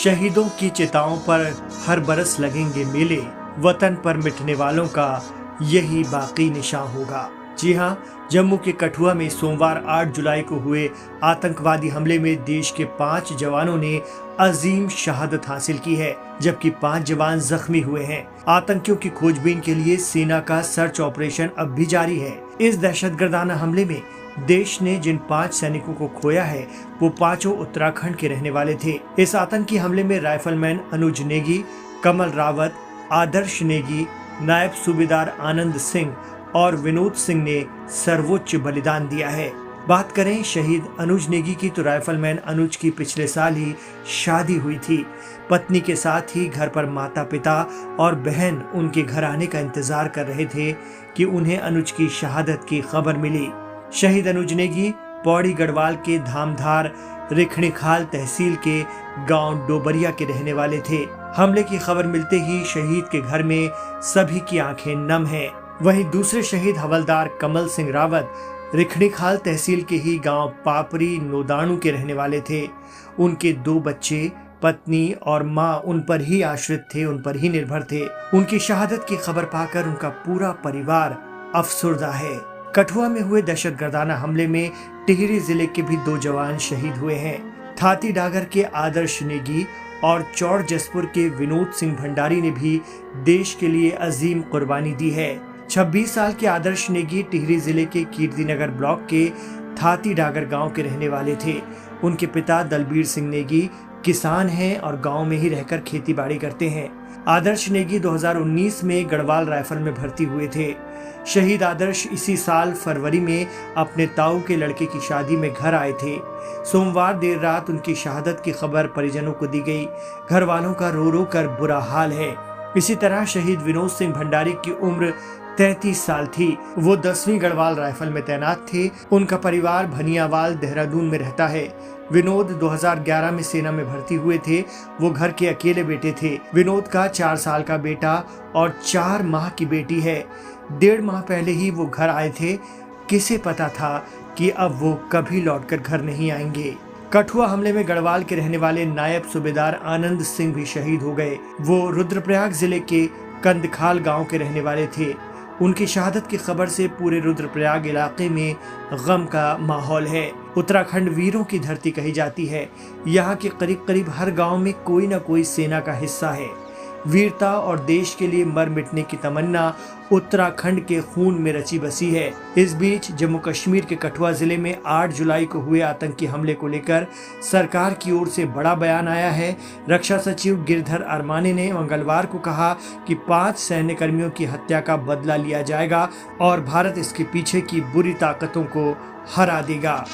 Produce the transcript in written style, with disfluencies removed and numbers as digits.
शहीदों की चिताओं पर हर बरस लगेंगे मेले, वतन पर मिटने वालों का यही बाकी निशान होगा। जी हाँ, जम्मू के कठुआ में सोमवार 8 जुलाई को हुए आतंकवादी हमले में देश के 5 जवानों ने अजीम शहादत हासिल की है, जबकि 5 जवान जख्मी हुए हैं। आतंकियों की खोजबीन के लिए सेना का सर्च ऑपरेशन अब भी जारी है। इस दहशतगर्दाना हमले में देश ने जिन 5 सैनिकों को खोया है, वो पांचों उत्तराखंड के रहने वाले थे। इस आतंकी हमले में राइफलमैन अनुज नेगी, कमल रावत, आदर्श नेगी, नायब सूबेदार आनंद सिंह और विनोद सिंह ने सर्वोच्च बलिदान दिया है। बात करें शहीद अनुज नेगी की, तो राइफलमैन अनुज की पिछले साल ही शादी हुई थी। पत्नी के साथ ही घर पर माता पिता और बहन उनके घर आने का इंतजार कर रहे थे कि उन्हें अनुज की शहादत की खबर मिली। शहीद अनुज नेगी पौड़ी गढ़वाल के धामधार रिखणीखाल तहसील के गांव डोबरिया के रहने वाले थे। हमले की खबर मिलते ही शहीद के घर में सभी की आंखें नम हैं। वहीं दूसरे शहीद हवलदार कमल सिंह रावत रिखणीखाल तहसील के ही गांव पापरी नोदाणु के रहने वाले थे। उनके 2 बच्चे, पत्नी और मां उन पर ही आश्रित थे, उन पर ही निर्भर थे। उनकी शहादत की खबर पाकर उनका पूरा परिवार अफसुर्दा है। कठुआ में हुए दहशतगर्दाना हमले में टिहरी जिले के भी 2 जवान शहीद हुए हैं। थाती डागर के आदर्श नेगी और चौड़ जसपुर के विनोद सिंह भंडारी ने भी देश के लिए अजीम कुर्बानी दी है। 26 साल के आदर्श नेगी टिहरी जिले के कीर्तिनगर ब्लॉक के थाती डागर गांव के रहने वाले थे। उनके पिता दलबीर सिंह नेगी किसान हैं और गांव में ही रहकर खेती बाड़ी करते हैं। आदर्श नेगी 2019 में गढ़वाल राइफल में भर्ती हुए थे। शहीद आदर्श इसी साल फरवरी में अपने ताऊ के लड़के की शादी में घर आए थे। सोमवार देर रात उनकी शहादत की खबर परिजनों को दी गई। घर वालों का रो रो कर बुरा हाल है। इसी तरह शहीद विनोद सिंह भंडारी की उम्र 33 साल थी। वो 10वीं गढ़वाल राइफल में तैनात थे। उनका परिवार भनियावाल देहरादून में रहता है। विनोद 2011 में सेना में भर्ती हुए थे। वो घर के अकेले बेटे थे। विनोद का 4 साल का बेटा और 4 माह की बेटी है। 1.5 माह पहले ही वो घर आए थे। किसे पता था कि अब वो कभी लौटकर घर नहीं आएंगे। कठुआ हमले में गढ़वाल के रहने वाले नायब सूबेदार आनंद सिंह भी शहीद हो गए। वो रुद्रप्रयाग जिले के कंदखाल गांव के रहने वाले थे। उनकी शहादत की खबर से पूरे रुद्रप्रयाग इलाके में गम का माहौल है। उत्तराखंड वीरों की धरती कही जाती है। यहाँ के करीब करीब हर गांव में कोई न कोई सेना का हिस्सा है। वीरता और देश के लिए मर मिटने की तमन्ना उत्तराखंड के खून में रची बसी है। इस बीच जम्मू कश्मीर के कठुआ जिले में 8 जुलाई को हुए आतंकी हमले को लेकर सरकार की ओर से बड़ा बयान आया है। रक्षा सचिव गिरधर अरमाने ने मंगलवार को कहा कि 5 सैन्य कर्मियों की हत्या का बदला लिया जाएगा और भारत इसके पीछे की बुरी ताकतों को हरा देगा।